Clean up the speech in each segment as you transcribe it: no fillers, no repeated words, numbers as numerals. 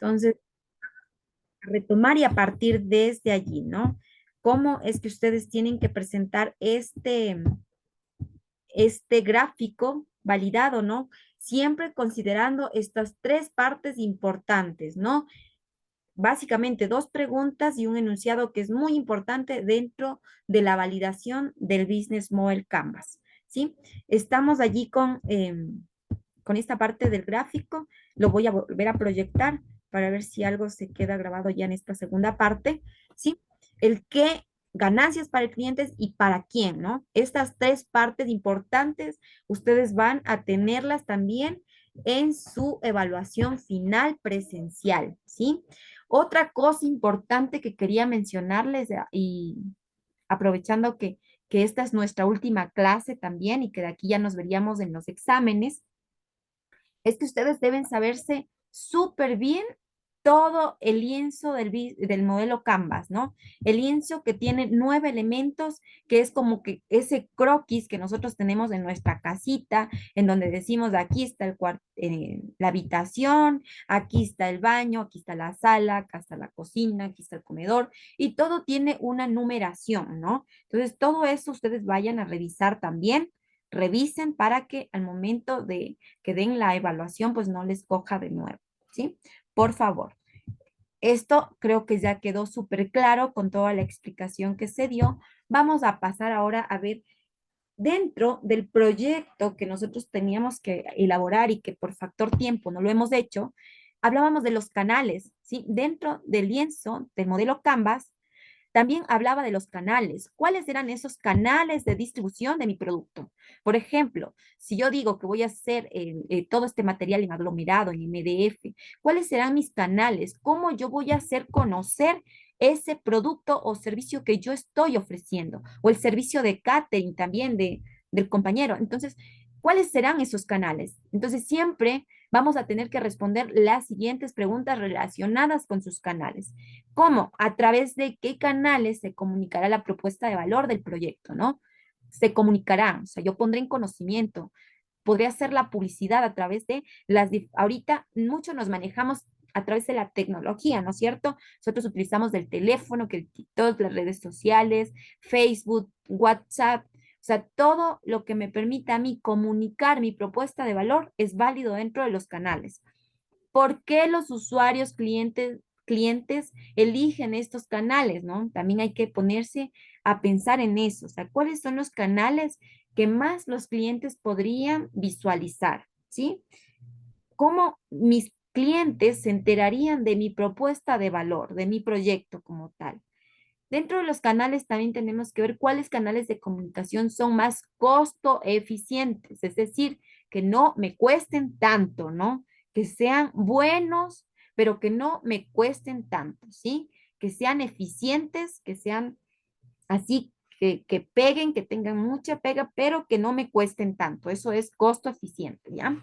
Entonces, retomar y a partir desde allí, ¿no? ¿Cómo es que ustedes tienen que presentar este gráfico validado, ¿no? Siempre considerando estas tres partes importantes, ¿no? Básicamente dos preguntas y un enunciado que es muy importante dentro de la validación del Business Model Canvas, ¿sí? Estamos allí con esta parte del gráfico, lo voy a volver a proyectar para ver si algo se queda grabado ya en esta segunda parte, ¿sí? El qué, ganancias para el cliente y para quién, ¿no? Estas tres partes importantes, ustedes van a tenerlas también en su evaluación final presencial, ¿sí? Otra cosa importante que quería mencionarles y aprovechando que esta es nuestra última clase también y que de aquí ya nos veríamos en los exámenes, es que ustedes deben saberse súper bien todo el lienzo del modelo Canvas, ¿no? El lienzo que tiene 9 elementos, que es como que ese croquis que nosotros tenemos en nuestra casita, en donde decimos, aquí está la habitación, aquí está el baño, aquí está la sala, acá está la cocina, aquí está el comedor, y todo tiene una numeración, ¿no? Entonces, todo eso ustedes vayan a revisar también, revisen para que al momento de que den la evaluación, pues no les coja de nuevo, ¿sí? Por favor. Esto creo que ya quedó súper claro con toda la explicación que se dio. Vamos a pasar ahora a ver dentro del proyecto que nosotros teníamos que elaborar y que por factor tiempo no lo hemos hecho, hablábamos de los canales, ¿sí? Dentro del lienzo del modelo Canvas, también hablaba de los canales. ¿Cuáles eran esos canales de distribución de mi producto? Por ejemplo, si yo digo que voy a hacer todo este material en aglomerado, en MDF, ¿cuáles serán mis canales? ¿Cómo yo voy a hacer conocer ese producto o servicio que yo estoy ofreciendo? O el servicio de catering también del compañero. Entonces, ¿cuáles serán esos canales? Entonces, siempre vamos a tener que responder las siguientes preguntas relacionadas con sus canales. ¿Cómo? A través de qué canales se comunicará la propuesta de valor del proyecto, ¿no? Se comunicará, o sea, yo pondré en conocimiento, podría hacer la publicidad a través de ahorita mucho nos manejamos a través de la tecnología, ¿no es cierto? Nosotros utilizamos el teléfono, que el TikTok, las redes sociales, Facebook, WhatsApp, o sea, todo lo que me permita a mí comunicar mi propuesta de valor es válido dentro de los canales. ¿Por qué los usuarios, clientes eligen estos canales, ¿no? También hay que ponerse a pensar en eso, o sea, ¿cuáles son los canales que más los clientes podrían visualizar, ¿sí? ¿Cómo mis clientes se enterarían de mi propuesta de valor, de mi proyecto como tal? Dentro de los canales también tenemos que ver cuáles canales de comunicación son más costo eficientes, es decir, que no me cuesten tanto, ¿no? Que sean buenos, pero que no me cuesten tanto, ¿sí? Que sean eficientes, que sean así, que peguen, que tengan mucha pega, pero que no me cuesten tanto. Eso es costo eficiente, ¿ya?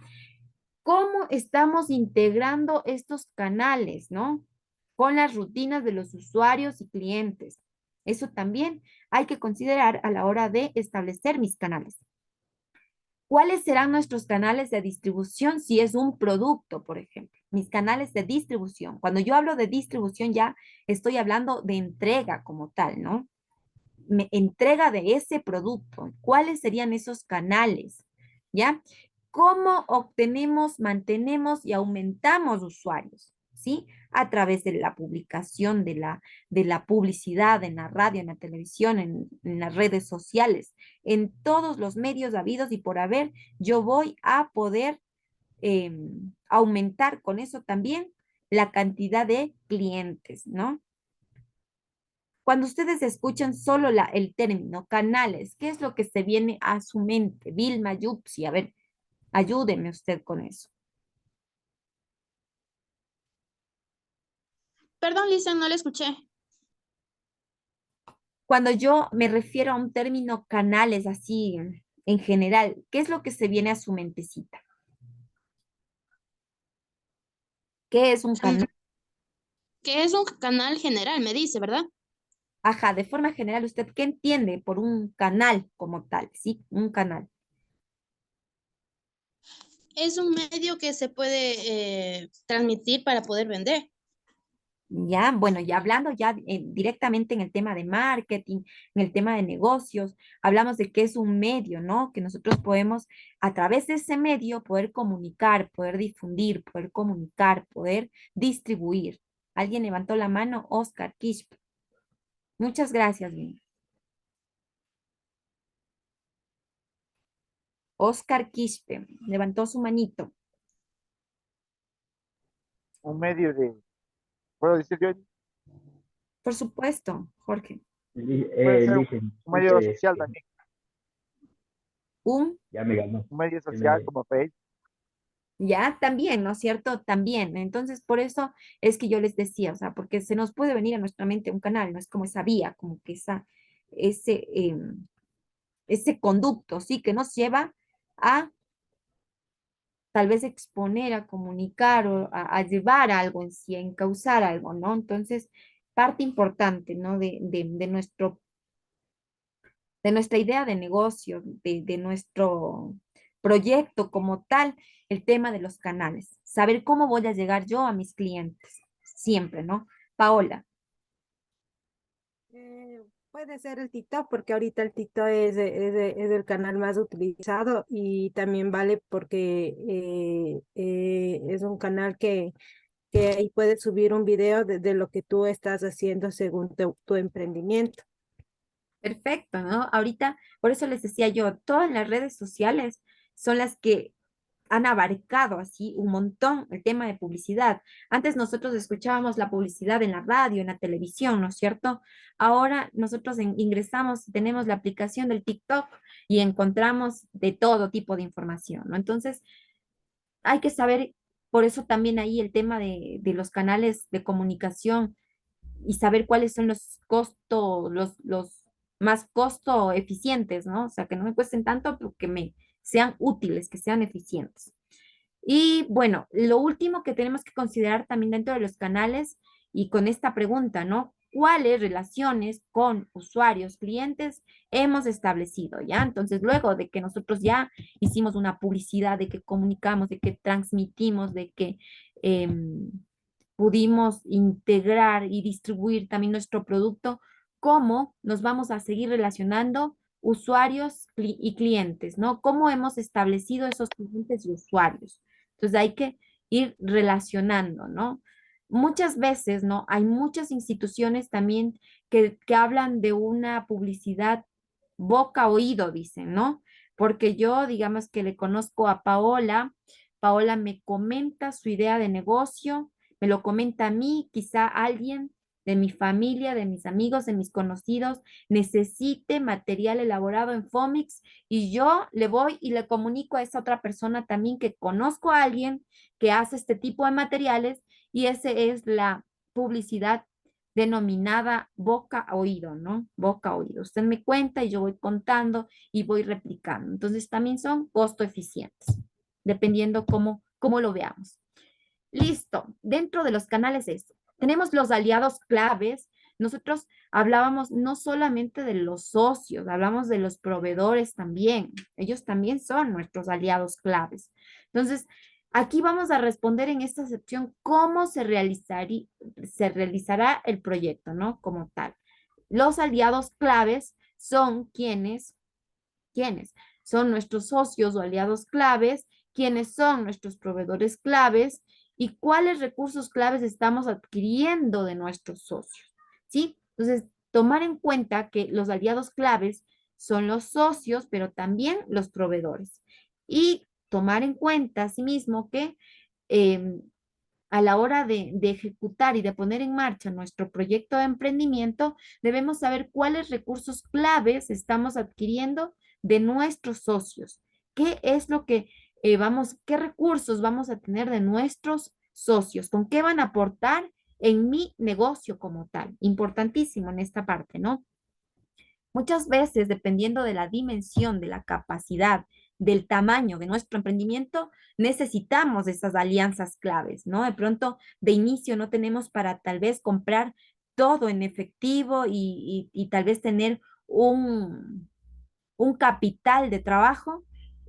¿Cómo estamos integrando estos canales, ¿no? Con las rutinas de los usuarios y clientes. Eso también hay que considerar a la hora de establecer mis canales. ¿Cuáles serán nuestros canales de distribución si es un producto, por ejemplo? Mis canales de distribución. Cuando yo hablo de distribución ya estoy hablando de entrega como tal, ¿no? Entrega de ese producto. ¿Cuáles serían esos canales? ¿Ya? ¿Cómo obtenemos, mantenemos y aumentamos usuarios? ¿Sí? A través de la publicación, de la publicidad en la radio, en la televisión, en las redes sociales, en todos los medios habidos y por haber, yo voy a poder aumentar con eso también la cantidad de clientes, ¿no? Cuando ustedes escuchan solo el término canales, ¿qué es lo que se viene a su mente? Vilma, Yupsi, a ver, ayúdeme usted con eso. Perdón, Lisa, no le escuché. Cuando yo me refiero a un término canales así en general, ¿qué es lo que se viene a su mentecita? ¿Qué es un Mm, canal? Que es un canal general, me dice, ¿verdad? Ajá, de forma general, ¿usted qué entiende por un canal como tal? Sí, un canal. Es un medio que se puede transmitir para poder vender. Ya, bueno, ya hablando ya directamente en el tema de marketing, en el tema de negocios, hablamos de que es un medio, ¿no? Que nosotros podemos, a través de ese medio, poder comunicar, poder difundir, poder comunicar, poder distribuir. Alguien levantó la mano, Oscar Quispe. Muchas gracias, bien. Oscar Quispe levantó su manito. Un medio de, ¿puedo decir yo? Por supuesto, Jorge. Puede ser Listen, un medio social también, Un ya me ganó. un medio Que social me- como Facebook. Ya, también, ¿no es cierto? También. Entonces, por eso es que yo les decía, o sea, porque se nos puede venir a nuestra mente un canal, no es como esa vía, como que ese, ese conducto, ¿sí? Que nos lleva a tal vez exponer, a comunicar o a llevar algo en sí, a encauzar algo, ¿no? Entonces, parte importante, ¿no? De nuestra idea de negocio, de nuestro proyecto como tal, el tema de los canales. Saber cómo voy a llegar yo a mis clientes, siempre, ¿no? Paola, Puede ser el TikTok, porque ahorita el TikTok es el canal más utilizado y también vale porque es un canal que ahí puedes subir un video de lo que tú estás haciendo según tu emprendimiento. perfecto, ¿no? Ahorita, por eso les decía yo, todas las redes sociales son las que han abarcado así un montón el tema de publicidad. Antes nosotros escuchábamos la publicidad en la radio, en la televisión, ¿no es cierto? Ahora nosotros ingresamos, tenemos la aplicación del TikTok y encontramos de todo tipo de información, ¿no? Entonces, hay que saber, por eso también ahí el tema de los canales de comunicación y saber cuáles son los costos, los más costo eficientes, ¿no? O sea, que no me cuesten tanto, pero que me sean útiles, que sean eficientes. Y bueno, lo último que tenemos que considerar también dentro de los canales y con esta pregunta, ¿no? ¿Cuáles relaciones con usuarios, clientes hemos establecido, ya? Entonces, luego de que nosotros ya hicimos una publicidad, de que comunicamos, de que transmitimos, de que pudimos integrar y distribuir también nuestro producto, ¿cómo nos vamos a seguir relacionando usuarios y clientes, ¿no? ¿Cómo hemos establecido esos clientes y usuarios? Entonces hay que ir relacionando, ¿no? Muchas veces, ¿no? Hay muchas instituciones también que hablan de una publicidad boca a oído, dicen, ¿no? Porque yo, digamos que le conozco a Paola, Paola me comenta su idea de negocio, me lo comenta a mí, quizá alguien de mi familia, de mis amigos, de mis conocidos, necesite material elaborado en Fomix y yo le voy y le comunico a esa otra persona también que conozco a alguien que hace este tipo de materiales y esa es la publicidad denominada boca a oído, ¿no? Boca a oído. Usted me cuenta y yo voy contando y voy replicando. Entonces también son costo eficientes, dependiendo cómo lo veamos. Listo. Dentro de los canales esto. Tenemos los aliados claves. Nosotros hablábamos no solamente de los socios, hablamos de los proveedores también. Ellos también son nuestros aliados claves. Entonces, aquí vamos a responder en esta sección cómo se realizará el proyecto, ¿no? Como tal. Los aliados claves son quienes son nuestros socios o aliados claves, quienes son nuestros proveedores claves y cuáles recursos claves estamos adquiriendo de nuestros socios, ¿sí? Entonces, tomar en cuenta que los aliados claves son los socios, pero también los proveedores. Y tomar en cuenta, asimismo, que eh, a la hora de ejecutar y de poner en marcha nuestro proyecto de emprendimiento, debemos saber cuáles recursos claves estamos adquiriendo de nuestros socios. ¿Qué es lo que qué recursos vamos a tener de nuestros socios? ¿Con qué van a aportar en mi negocio como tal? Importantísimo en esta parte, ¿no? Muchas veces, dependiendo de la dimensión, de la capacidad, del tamaño de nuestro emprendimiento, necesitamos esas alianzas claves, ¿no? De pronto, de inicio no tenemos para tal vez comprar todo en efectivo y tal vez tener un capital de trabajo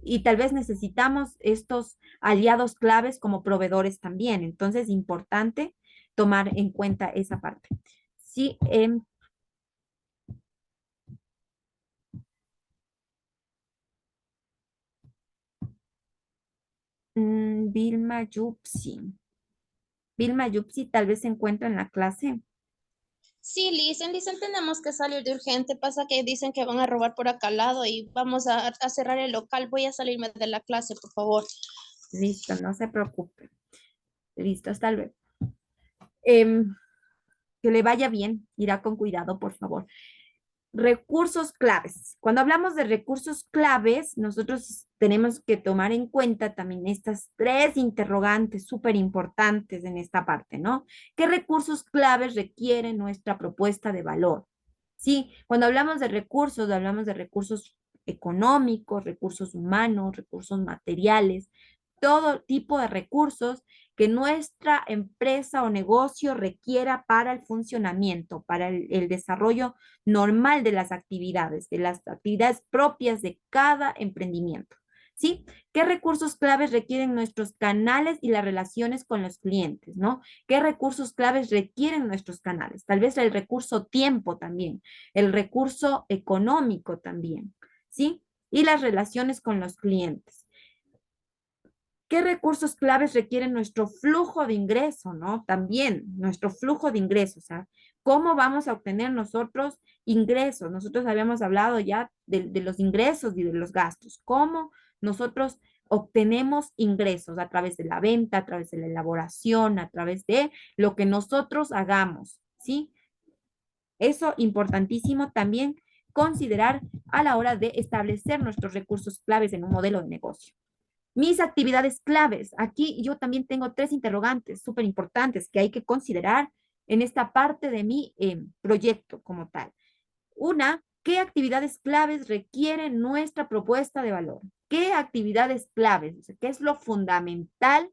y tal vez necesitamos estos aliados claves como proveedores también. Entonces, importante tomar en cuenta esa parte. Sí, Vilma Yupsi. Vilma Yupsi tal vez se encuentra en la clase. Sí, Licen, tenemos que salir de urgente. Pasa que dicen que van a robar por acá al lado y vamos a cerrar el local. Voy a salirme de la clase, por favor. Listo, no se preocupe. Listo, hasta luego. Em, que le vaya bien, irá con cuidado, por favor. Recursos claves. Cuando hablamos de recursos claves, nosotros tenemos que tomar en cuenta también estas tres interrogantes súper importantes en esta parte, ¿no? ¿Qué recursos claves requiere nuestra propuesta de valor? Sí, cuando hablamos de recursos económicos, recursos humanos, recursos materiales, todo tipo de recursos que nuestra empresa o negocio requiera para el funcionamiento, para el desarrollo normal de las actividades propias de cada emprendimiento. ¿Sí? ¿Qué recursos claves requieren nuestros canales y las relaciones con los clientes, ¿no? ¿Qué recursos claves requieren nuestros canales? Tal vez el recurso tiempo también, el recurso económico también, ¿sí? Y las relaciones con los clientes. ¿Qué recursos claves requieren nuestro flujo de ingreso, no? También nuestro flujo de ingresos, o sea, ¿cómo vamos a obtener nosotros ingresos? Nosotros habíamos hablado ya de los ingresos y de los gastos. ¿Cómo nosotros obtenemos ingresos? A través de la venta, a través de la elaboración, a través de lo que nosotros hagamos, ¿sí? Eso importantísimo también considerar a la hora de establecer nuestros recursos claves en un modelo de negocio. Mis actividades claves. Aquí yo también tengo tres interrogantes súper importantes que hay que considerar en esta parte de mi proyecto como tal. Una, ¿qué actividades claves requiere nuestra propuesta de valor? ¿Qué actividades claves? O sea, ¿qué es lo fundamental,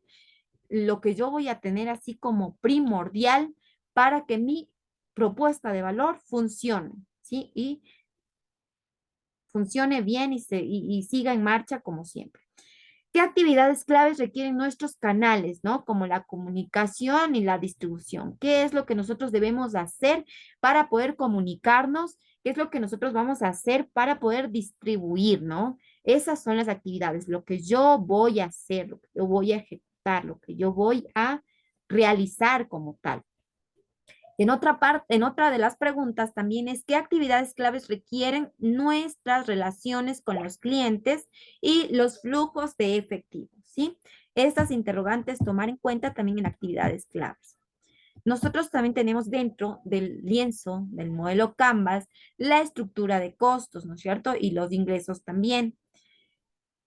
lo que yo voy a tener así como primordial para que mi propuesta de valor funcione? ¿Sí? Y funcione bien y siga en marcha como siempre. ¿Qué actividades claves requieren nuestros canales, ¿no? Como la comunicación y la distribución. ¿Qué es lo que nosotros debemos hacer para poder comunicarnos? ¿Qué es lo que nosotros vamos a hacer para poder distribuir, ¿no? Esas son las actividades, lo que yo voy a hacer, lo que yo voy a ejecutar, lo que yo voy a realizar como tal. En otra parte, en otra de las preguntas también es qué actividades claves requieren nuestras relaciones con los clientes y los flujos de efectivo, ¿sí? Estas interrogantes tomar en cuenta también en actividades claves. Nosotros también tenemos dentro del lienzo, del modelo Canvas, la estructura de costos, ¿no es cierto? Y los ingresos también.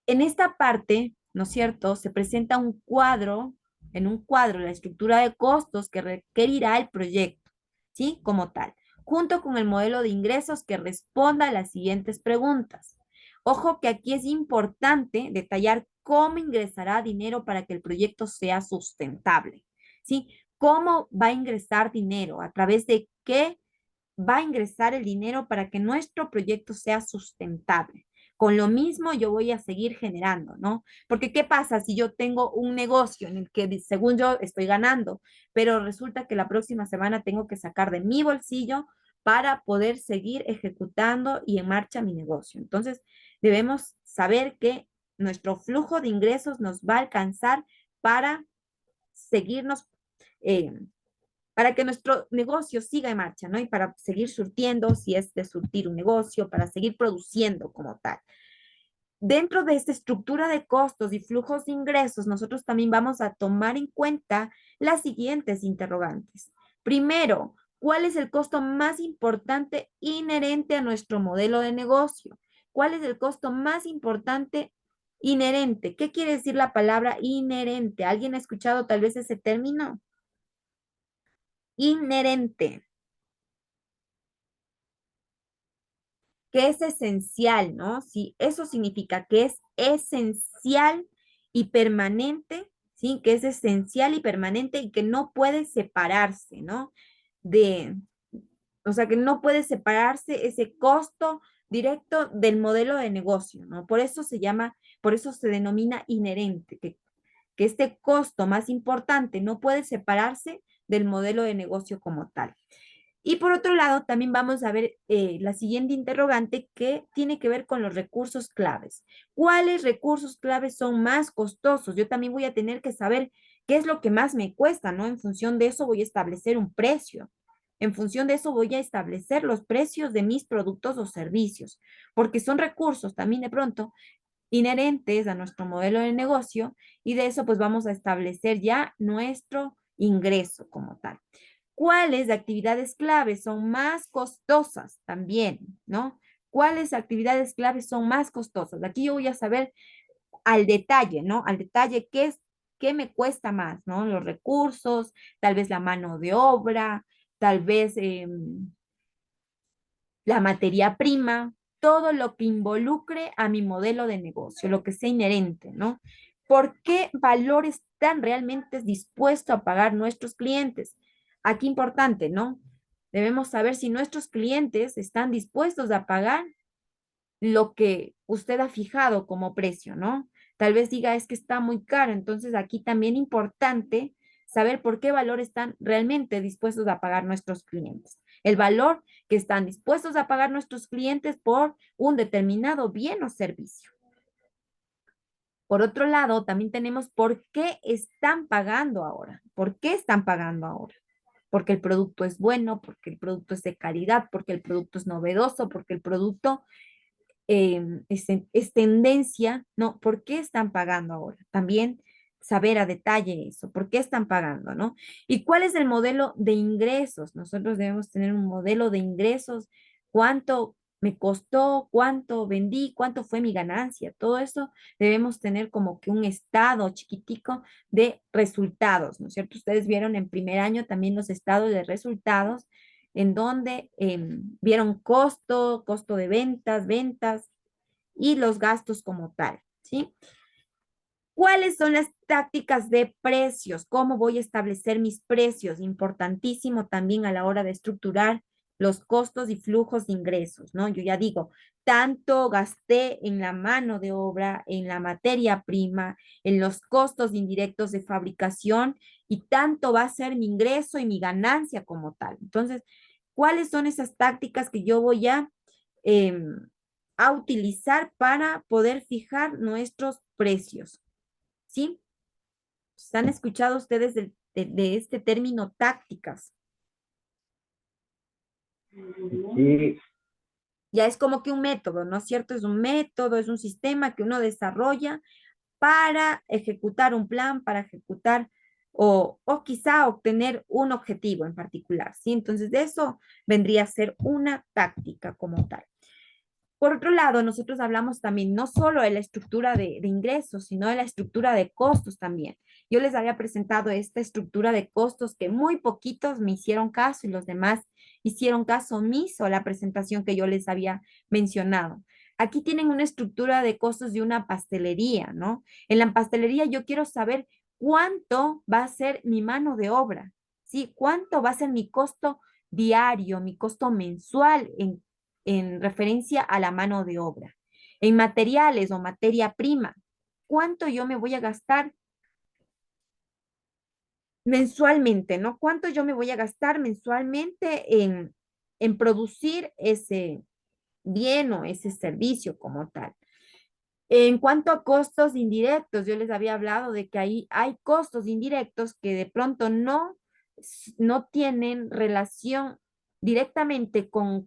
En esta parte, ¿no es cierto? Se presenta un cuadro, en un cuadro, la estructura de costos que requerirá el proyecto, ¿sí? Como tal, junto con el modelo de ingresos que responda a las siguientes preguntas. Ojo que aquí es importante detallar cómo ingresará dinero para que el proyecto sea sustentable, ¿sí? ¿Cómo va a ingresar dinero? ¿A través de qué va a ingresar el dinero para que nuestro proyecto sea sustentable? Con lo mismo yo voy a seguir generando, ¿no? Porque ¿qué pasa si yo tengo un negocio en el que según yo estoy ganando, pero resulta que la próxima semana tengo que sacar de mi bolsillo para poder seguir ejecutando y en marcha mi negocio? Entonces, debemos saber que nuestro flujo de ingresos nos va a alcanzar para seguirnos eh, para que nuestro negocio siga en marcha, ¿no? Y para seguir surtiendo, si es de surtir un negocio, para seguir produciendo como tal. Dentro de esta estructura de costos y flujos de ingresos, nosotros también vamos a tomar en cuenta las siguientes interrogantes. Primero, ¿cuál es el costo más importante inherente a nuestro modelo de negocio? ¿Cuál es el costo más importante inherente? ¿Qué quiere decir la palabra inherente? ¿Alguien ha escuchado tal vez ese término? Inherente, que es esencial, ¿no? Sí, eso significa que es esencial y permanente, ¿sí? Que es esencial y permanente y que no puede separarse, ¿no? De, o sea, que no puede separarse ese costo directo del modelo de negocio, ¿no? Por eso por eso se denomina inherente, que este costo más importante no puede separarse del modelo de negocio como tal. Y por otro lado, también vamos a ver la siguiente interrogante que tiene que ver con los recursos claves. ¿Cuáles recursos claves son más costosos? Yo también voy a tener que saber qué es lo que más me cuesta, ¿no? En función de eso voy a establecer un precio. En función de eso voy a establecer los precios de mis productos o servicios, porque son recursos también de pronto inherentes a nuestro modelo de negocio y de eso pues vamos a establecer ya nuestro ingreso como tal. ¿Cuáles actividades claves son más costosas también, no? ¿Cuáles actividades claves son más costosas? Aquí yo voy a saber al detalle, ¿no? Al detalle qué me cuesta más, ¿no? Los recursos, tal vez la mano de obra, tal vez la materia prima, todo lo que involucre a mi modelo de negocio, lo que sea inherente, ¿no? ¿Por qué valor están realmente dispuestos a pagar nuestros clientes? Aquí importante, ¿no? Debemos saber si nuestros clientes están dispuestos a pagar lo que usted ha fijado como precio, ¿no? Tal vez diga es que está muy caro, entonces aquí también importante saber por qué valor están realmente dispuestos a pagar nuestros clientes. El valor que están dispuestos a pagar nuestros clientes por un determinado bien o servicio. Por otro lado, también tenemos por qué están pagando ahora. ¿Por qué están pagando ahora? Porque el producto es bueno, porque el producto es de calidad, porque el producto es novedoso, porque el producto es tendencia, ¿no? ¿Por qué están pagando ahora? También saber a detalle eso, ¿por qué están pagando, no? ¿Y cuál es el modelo de ingresos? Nosotros debemos tener un modelo de ingresos, cuánto me costó, cuánto vendí, cuánto fue mi ganancia, todo eso debemos tener como que un estado chiquitico de resultados, ¿no es cierto? Ustedes vieron en primer año también los estados de resultados en donde vieron costo de ventas, ventas y los gastos como tal, ¿sí? ¿Cuáles son las tácticas de precios? ¿Cómo voy a establecer mis precios? Importantísimo también a la hora de estructurar los costos y flujos de ingresos, ¿no? Yo ya digo, tanto gasté en la mano de obra, en la materia prima, en los costos indirectos de fabricación y tanto va a ser mi ingreso y mi ganancia como tal. Entonces, ¿cuáles son esas tácticas que yo voy a utilizar para poder fijar nuestros precios? ¿Sí? ¿Han escuchado ustedes de este término tácticas? Sí, Ya es como que un método, ¿no es cierto? Es un método, es un sistema que uno desarrolla para ejecutar un plan, para ejecutar o quizá obtener un objetivo en particular, ¿sí? Entonces, de eso vendría a ser una táctica como tal. Por otro lado, nosotros hablamos también no solo de la estructura de ingresos, sino de la estructura de costos también. Yo les había presentado esta estructura de costos que muy poquitos me hicieron caso y los demás hicieron caso omiso a la presentación que yo les había mencionado. Aquí tienen una estructura de costos de una pastelería, ¿no? En la pastelería yo quiero saber cuánto va a ser mi mano de obra, ¿sí? ¿Cuánto va a ser mi costo diario, mi costo mensual en referencia a la mano de obra? En materiales o materia prima, ¿cuánto yo me voy a gastar mensualmente, ¿no? ¿Cuánto yo me voy a gastar mensualmente en producir ese bien o ese servicio como tal? En cuanto a costos indirectos, yo les había hablado de que ahí hay costos indirectos que de pronto no tienen relación directamente con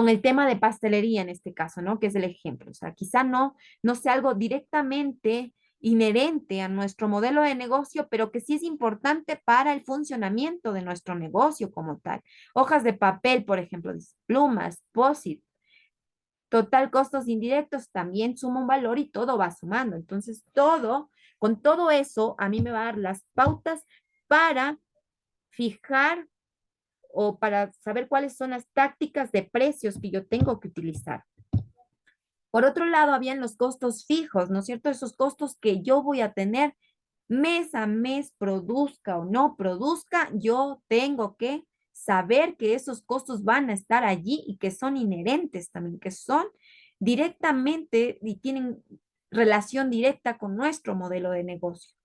el tema de pastelería en este caso, ¿no? Que es el ejemplo. O sea, quizá no sea algo directamente inherente a nuestro modelo de negocio, pero que sí es importante para el funcionamiento de nuestro negocio como tal. Hojas de papel, por ejemplo, plumas, POSIT, total costos indirectos también suma un valor y todo va sumando. Entonces, con todo eso, a mí me va a dar las pautas para fijar o para saber cuáles son las tácticas de precios que yo tengo que utilizar. Por otro lado, habían los costos fijos, ¿no es cierto? Esos costos que yo voy a tener mes a mes, produzca o no produzca, yo tengo que saber que esos costos van a estar allí y que son inherentes también, que son directamente y tienen relación directa con nuestro modelo de negocio.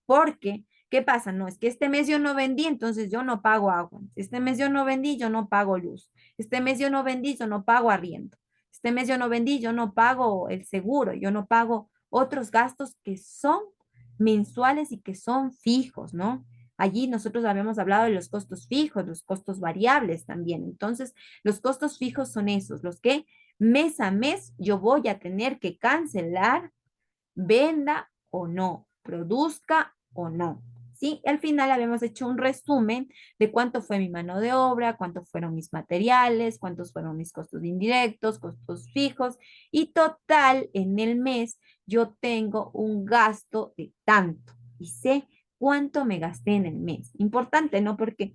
Porque, ¿qué pasa? No, es que este mes yo no vendí, entonces yo no pago agua. Este mes yo no vendí, yo no pago luz. Este mes yo no vendí, yo no pago arriendo. Este mes yo no vendí, yo no pago el seguro, yo no pago otros gastos que son mensuales y que son fijos, ¿no? Allí nosotros habíamos hablado de los costos fijos, los costos variables también. Entonces, los costos fijos son esos, los que mes a mes yo voy a tener que cancelar, venda o no, produzca o no. ¿Sí? Al final habíamos hecho un resumen de cuánto fue mi mano de obra, cuánto fueron mis materiales, cuántos fueron mis costos indirectos, costos fijos y total en el mes yo tengo un gasto de tanto y sé cuánto me gasté en el mes. Importante, ¿no? Porque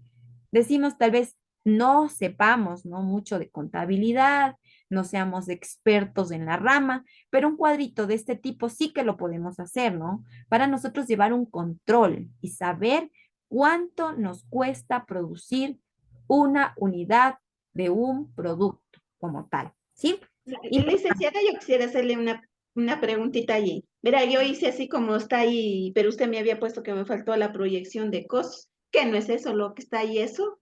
decimos tal vez no sepamos, ¿no? Mucho de contabilidad, no seamos expertos en la rama, pero un cuadrito de este tipo sí que lo podemos hacer, ¿no? Para nosotros llevar un control y saber cuánto nos cuesta producir una unidad de un producto como tal, ¿sí? Licenciada, yo quisiera hacerle una preguntita allí. Mira, yo hice así como está ahí, pero usted me había puesto que me faltó la proyección de costos. ¿Qué no es eso lo que está ahí eso?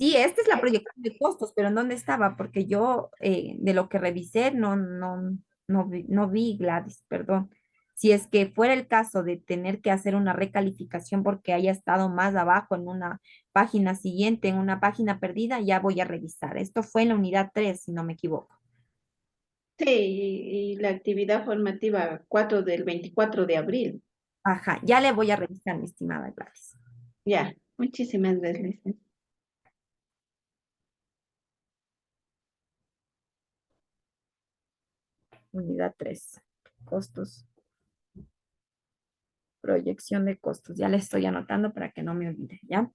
Sí, esta es la proyección de costos, pero ¿en dónde estaba? Porque yo de lo que revisé no vi, Gladys, perdón. Si es que fuera el caso de tener que hacer una recalificación porque haya estado más abajo en una página siguiente, en una página perdida, ya voy a revisar. Esto fue en la unidad 3, si no me equivoco. Sí, y la actividad formativa 4 del 24 de abril. Ajá, ya le voy a revisar, mi estimada Gladys. Ya, muchísimas gracias, licenciada. Unidad 3, costos, proyección de costos. Ya le estoy anotando para que no me olvide, ¿ya?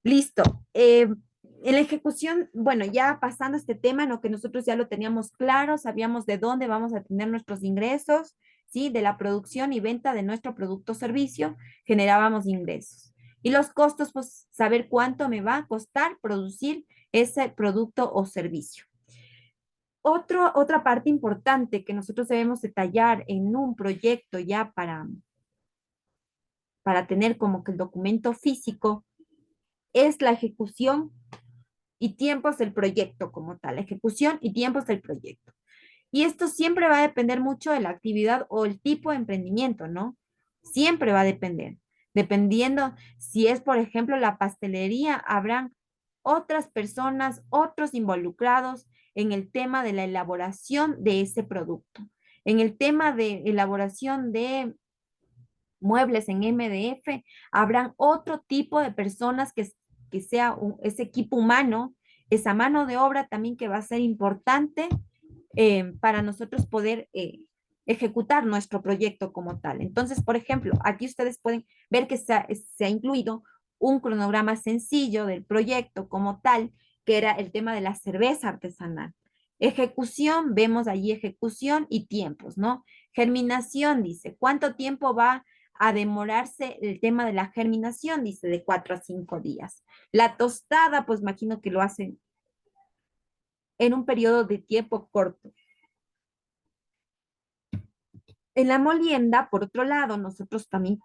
Listo. En la ejecución, bueno, ya pasando este tema, lo que nosotros ya lo teníamos claro, sabíamos de dónde vamos a tener nuestros ingresos, ¿sí? De la producción y venta de nuestro producto o servicio, generábamos ingresos. Y los costos, pues saber cuánto me va a costar producir ese producto o servicio. Otra parte importante que nosotros debemos detallar en un proyecto ya para tener como que el documento físico es la ejecución y tiempos del proyecto como tal, ejecución y tiempos del proyecto. Y esto siempre va a depender mucho de la actividad o el tipo de emprendimiento, ¿no? Siempre va a depender. Dependiendo si es, por ejemplo, la pastelería, habrán otras personas, otros involucrados en el tema de la elaboración de ese producto. En el tema de elaboración de muebles en MDF, habrán otro tipo de personas que sea ese equipo humano, esa mano de obra también que va a ser importante para nosotros poder ejecutar nuestro proyecto como tal. Entonces, por ejemplo, aquí ustedes pueden ver que se ha incluido un cronograma sencillo del proyecto como tal, que era el tema de la cerveza artesanal. Ejecución, vemos allí ejecución y tiempos, ¿no? Germinación, dice, ¿cuánto tiempo va a demorarse el tema de la germinación? Dice, de 4 a 5 días. La tostada, pues imagino que lo hacen en un periodo de tiempo corto. En la molienda, por otro lado, nosotros también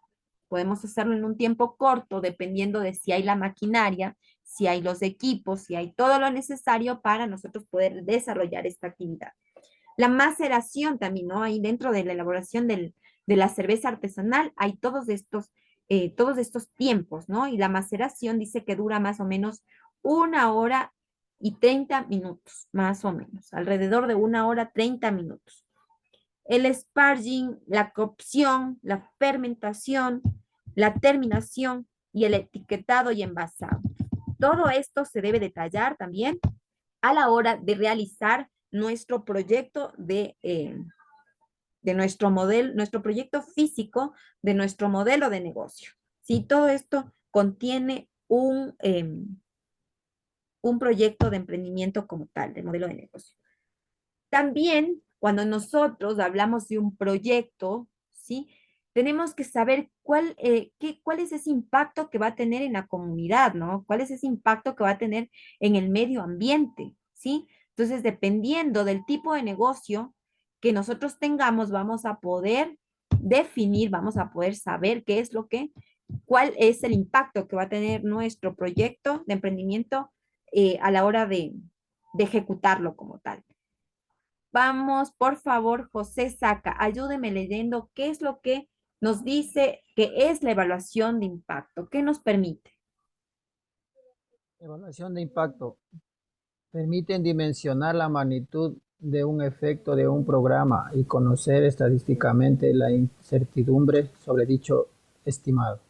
podemos hacerlo en un tiempo corto, dependiendo de si hay la maquinaria, si hay los equipos, si hay todo lo necesario para nosotros poder desarrollar esta actividad. La maceración también, ¿no? Ahí dentro de la elaboración de la cerveza artesanal hay todos estos tiempos, ¿no? Y la maceración dice que dura más o menos 1 hora y 30 minutos, más o menos, alrededor de 1 hora 30 minutos. El sparging, la cocción, la fermentación, la terminación y el etiquetado y envasado. Todo esto se debe detallar también a la hora de realizar nuestro proyecto de nuestro modelo, nuestro proyecto físico de nuestro modelo de negocio. ¿Sí? Todo esto contiene un proyecto de emprendimiento como tal, de modelo de negocio. También, cuando nosotros hablamos de un proyecto, ¿sí? tenemos que saber cuál es ese impacto que va a tener en la comunidad, ¿no? ¿Cuál es ese impacto que va a tener en el medio ambiente, ¿sí? Entonces, dependiendo del tipo de negocio que nosotros tengamos, vamos a poder definir, vamos a poder saber cuál es el impacto que va a tener nuestro proyecto de emprendimiento a la hora de ejecutarlo como tal. Vamos, por favor, José Saca, ayúdeme leyendo qué es lo que nos dice que es la evaluación de impacto. ¿Qué nos permite? Evaluación de impacto. Permiten dimensionar la magnitud de un efecto de un programa y conocer estadísticamente la incertidumbre sobre dicho estimado.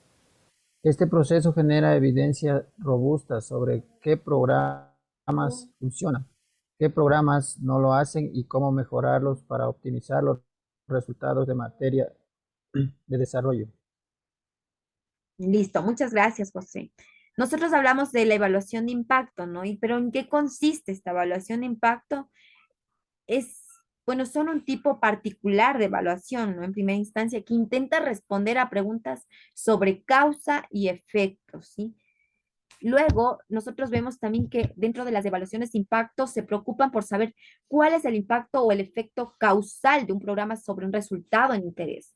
Este proceso genera evidencia robusta sobre qué programas funcionan, qué programas no lo hacen y cómo mejorarlos para optimizar los resultados de materia de desarrollo. Listo, muchas gracias, José. Nosotros hablamos de la evaluación de impacto, ¿no? Pero ¿en qué consiste esta evaluación de impacto? Bueno, son un tipo particular de evaluación, ¿no? En primera instancia, que intenta responder a preguntas sobre causa y efecto, ¿sí? Luego, nosotros vemos también que dentro de las evaluaciones de impacto se preocupan por saber cuál es el impacto o el efecto causal de un programa sobre un resultado en interés.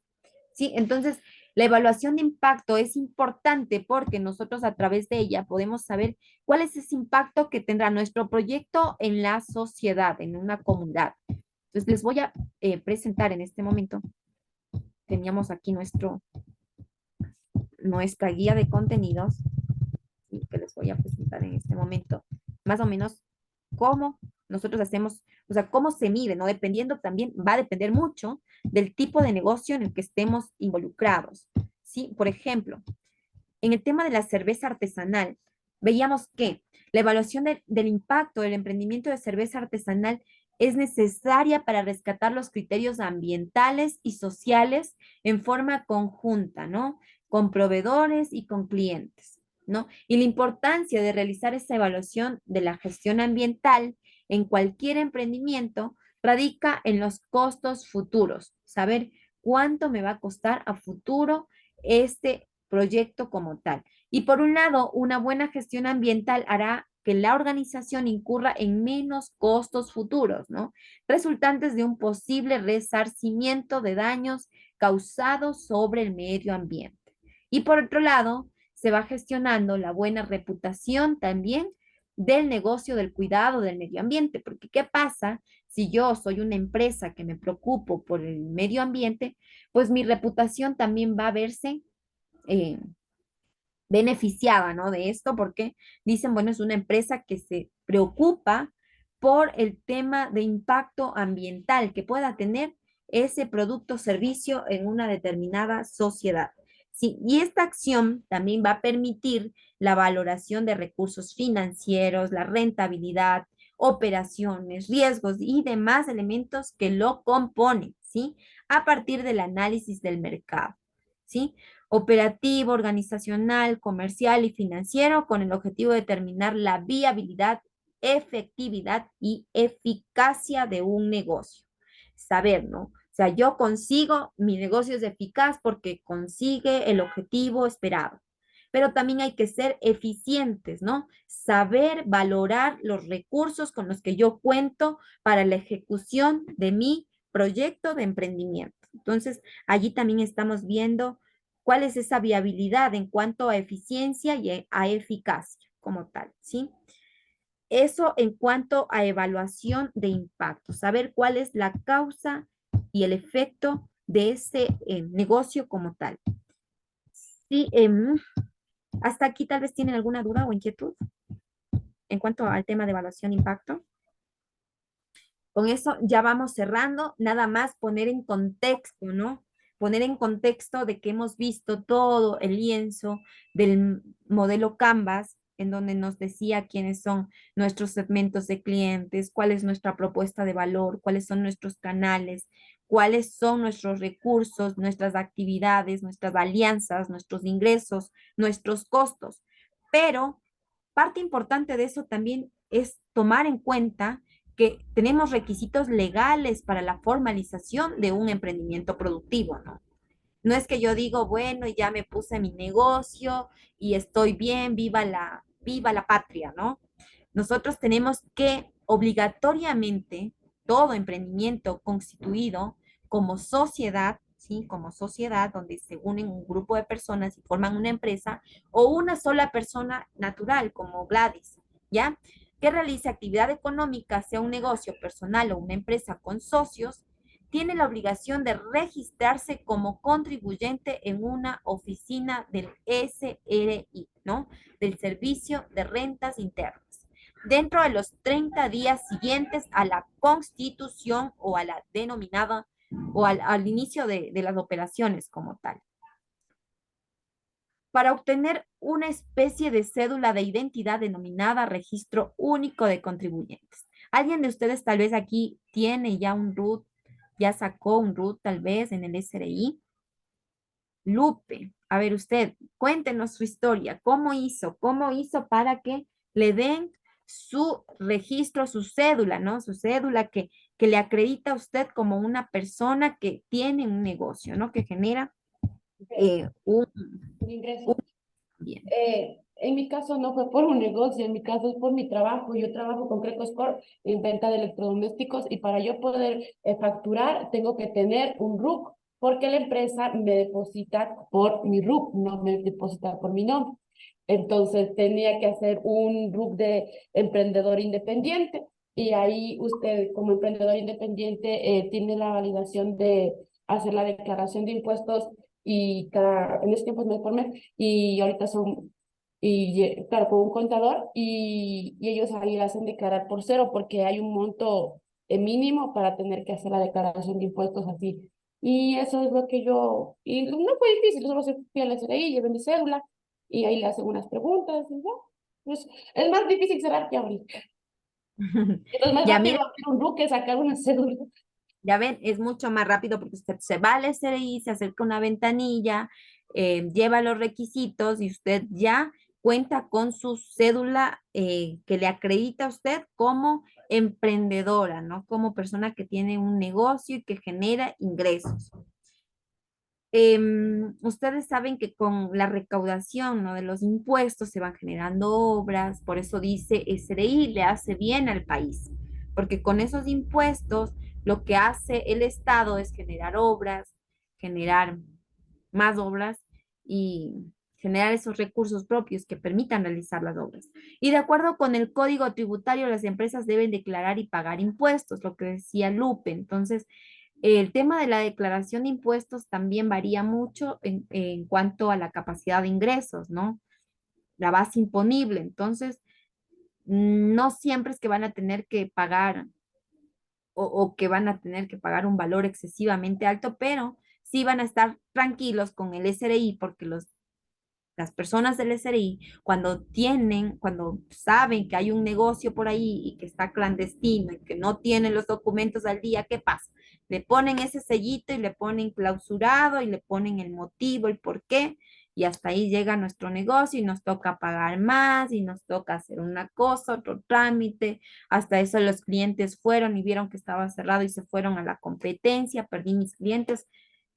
¿Sí? Entonces, la evaluación de impacto es importante porque nosotros a través de ella podemos saber cuál es ese impacto que tendrá nuestro proyecto en la sociedad, en una comunidad. Entonces, les voy a presentar en este momento. Teníamos aquí nuestra guía de contenidos que les voy a presentar en este momento, más o menos cómo nosotros hacemos, o sea, cómo se mide, ¿no? Dependiendo también, va a depender mucho del tipo de negocio en el que estemos involucrados, ¿sí? Por ejemplo, en el tema de la cerveza artesanal, veíamos que la evaluación del impacto del emprendimiento de cerveza artesanal es necesaria para rescatar los criterios ambientales y sociales en forma conjunta, ¿no? Con proveedores y con clientes, ¿no? Y la importancia de realizar esa evaluación de la gestión ambiental en cualquier emprendimiento radica en los costos futuros, saber cuánto me va a costar a futuro este proyecto como tal. Y por un lado, una buena gestión ambiental hará que la organización incurra en menos costos futuros, ¿no? Resultantes de un posible resarcimiento de daños causados sobre el medio ambiente. Y por otro lado, se va gestionando la buena reputación también del negocio del cuidado del medio ambiente, porque ¿qué pasa si yo soy una empresa que me preocupo por el medio ambiente? Pues mi reputación también va a verse eh, beneficiada, ¿no? De esto, porque dicen, bueno, es una empresa que se preocupa por el tema de impacto ambiental que pueda tener ese producto o servicio en una determinada sociedad. Sí, y esta acción también va a permitir la valoración de recursos financieros, la rentabilidad, operaciones, riesgos y demás elementos que lo componen, ¿sí? A partir del análisis del mercado, ¿sí? Operativo, organizacional, comercial y financiero con el objetivo de determinar la viabilidad, efectividad y eficacia de un negocio. Saber, ¿no? O sea, yo consigo, mi negocio es eficaz porque consigue el objetivo esperado. Pero también hay que ser eficientes, ¿no? Saber valorar los recursos con los que yo cuento para la ejecución de mi proyecto de emprendimiento. Entonces, allí también estamos viendo cuál es esa viabilidad en cuanto a eficiencia y a eficacia como tal, ¿sí? Eso en cuanto a evaluación de impacto, saber cuál es la causa y el efecto de ese negocio como tal. Sí, hasta aquí tal vez tienen alguna duda o inquietud en cuanto al tema de evaluación de impacto. Con eso ya vamos cerrando, nada más poner en contexto, ¿no? Poner en contexto de que hemos visto todo el lienzo del modelo Canvas, en donde nos decía quiénes son nuestros segmentos de clientes, cuál es nuestra propuesta de valor, cuáles son nuestros canales, cuáles son nuestros recursos, nuestras actividades, nuestras alianzas, nuestros ingresos, nuestros costos. Pero parte importante de eso también es tomar en cuenta que tenemos requisitos legales para la formalización de un emprendimiento productivo, ¿no? No es que yo digo, bueno, ya me puse mi negocio y estoy bien, viva la patria, ¿no? Nosotros tenemos que obligatoriamente, todo emprendimiento constituido como sociedad, ¿sí? Como sociedad, donde se unen un grupo de personas y forman una empresa, o una sola persona natural, como Gladys, ¿ya? Que realice actividad económica, sea un negocio personal o una empresa con socios, tiene la obligación de registrarse como contribuyente en una oficina del SRI, ¿no? Del Servicio de Rentas Internas, dentro de los 30 días siguientes a la constitución o a la denominada o al inicio de las operaciones como tal. Para obtener una especie de cédula de identidad denominada Registro Único de Contribuyentes. ¿Alguien de ustedes tal vez aquí tiene ya un RUT, ya sacó un RUT tal vez en el SRI? Lupe, a ver usted, cuéntenos su historia, cómo hizo para que le den su registro, su cédula, ¿no? Su cédula que le acredita a usted como una persona que tiene un negocio, ¿no? Que genera un ingreso. bien. En mi caso no fue por un negocio, en mi caso es por mi trabajo. Yo trabajo con Crecoscore en venta de electrodomésticos y para yo poder facturar tengo que tener un RUC porque la empresa me deposita por mi RUC, no me deposita por mi nombre. Entonces tenía que hacer un RUC de emprendedor independiente y ahí usted como emprendedor independiente tiene la validación de hacer la declaración de impuestos y en ese tiempo me formé y ahorita son, claro, con un contador y ellos ahí hacen declarar por cero porque hay un monto mínimo para tener que hacer la declaración de impuestos así. Y eso es lo que yo, y no fue difícil, solo se fui a la SRI, llevé mi cédula y ahí le hacen unas preguntas y ya. Pues, es más difícil cerrar que abrir. Es más Ya rápido mire, abrir un RUC que sacar una cédula. ya ven, es mucho más rápido porque usted se va al SRI, se acerca a una ventanilla, lleva los requisitos y usted ya cuenta con su cédula que le acredita a usted como emprendedora, ¿no? Como persona que tiene un negocio y que genera ingresos. Ustedes saben que con la recaudación, ¿no? De los impuestos se van generando obras, por eso dice SRI le hace bien al país, porque con esos impuestos lo que hace el Estado es generar obras, generar más obras y generar esos recursos propios que permitan realizar las obras. Y de acuerdo con el Código Tributario, las empresas deben declarar y pagar impuestos, lo que decía Lupe. Entonces, el tema de la declaración de impuestos también varía mucho en cuanto a la capacidad de ingresos, ¿no? La base imponible. Entonces, no siempre es que van a tener que pagar o que van a tener que pagar un valor excesivamente alto, pero sí van a estar tranquilos con el SRI porque las personas del SRI, cuando saben que hay un negocio por ahí y que está clandestino y que no tienen los documentos al día, ¿qué pasa? Le ponen ese sellito y le ponen clausurado y le ponen el motivo, el por qué, y hasta ahí llega nuestro negocio y nos toca pagar más y nos toca hacer una cosa, otro trámite. Hasta eso los clientes fueron y vieron que estaba cerrado y se fueron a la competencia, perdí mis clientes,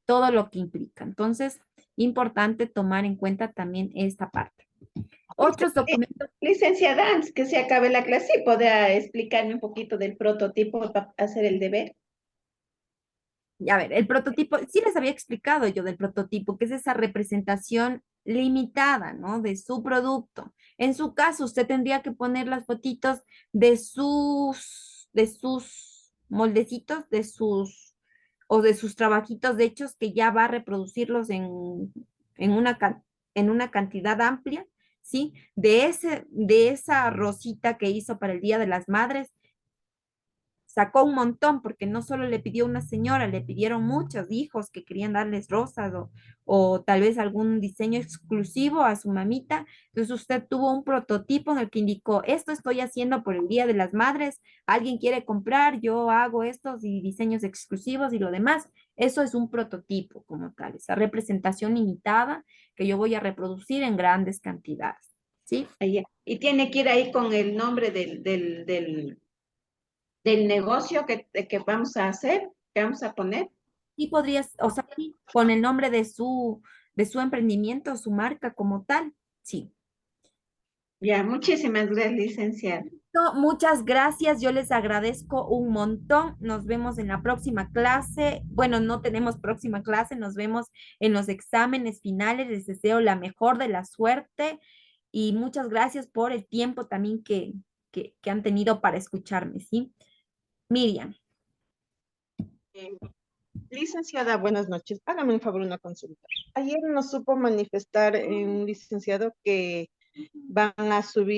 todo lo que implica. Entonces, importante tomar en cuenta también esta parte. Otros documentos. Licenciada, antes que se acabe la clase, ¿podría explicarme un poquito del prototipo para hacer el deber? A ver, el prototipo, sí les había explicado yo del prototipo, que es esa representación limitada, ¿no? De su producto. En su caso, usted tendría que poner las fotitos de sus moldecitos, o de sus trabajitos de hechos que ya va a reproducirlos en una, en una cantidad amplia, ¿sí? De esa rosita que hizo para el Día de las Madres, sacó un montón porque no solo le pidió una señora, le pidieron muchos hijos que querían darles rosas o tal vez algún diseño exclusivo a su mamita. Entonces usted tuvo un prototipo en el que indicó, esto estoy haciendo por el Día de las Madres, alguien quiere comprar, yo hago estos y diseños exclusivos y lo demás. Eso es un prototipo como tal, esa representación limitada que yo voy a reproducir en grandes cantidades, ¿sí? Ahí, y tiene que ir ahí con el nombre del negocio que vamos a hacer, que vamos a poner. Sí podrías, o sea, sí, con el nombre de su emprendimiento, su marca como tal. Sí. Ya, muchísimas gracias, licenciada. No, muchas gracias, yo les agradezco un montón. Nos vemos en la próxima clase. Bueno, no tenemos próxima clase, nos vemos en los exámenes finales. Les deseo la mejor de la suerte y muchas gracias por el tiempo también que han tenido para escucharme, ¿sí? Miriam. Eh, Licenciada, buenas noches. Hágame un favor, una consulta. Ayer nos supo manifestar un licenciado que van a subir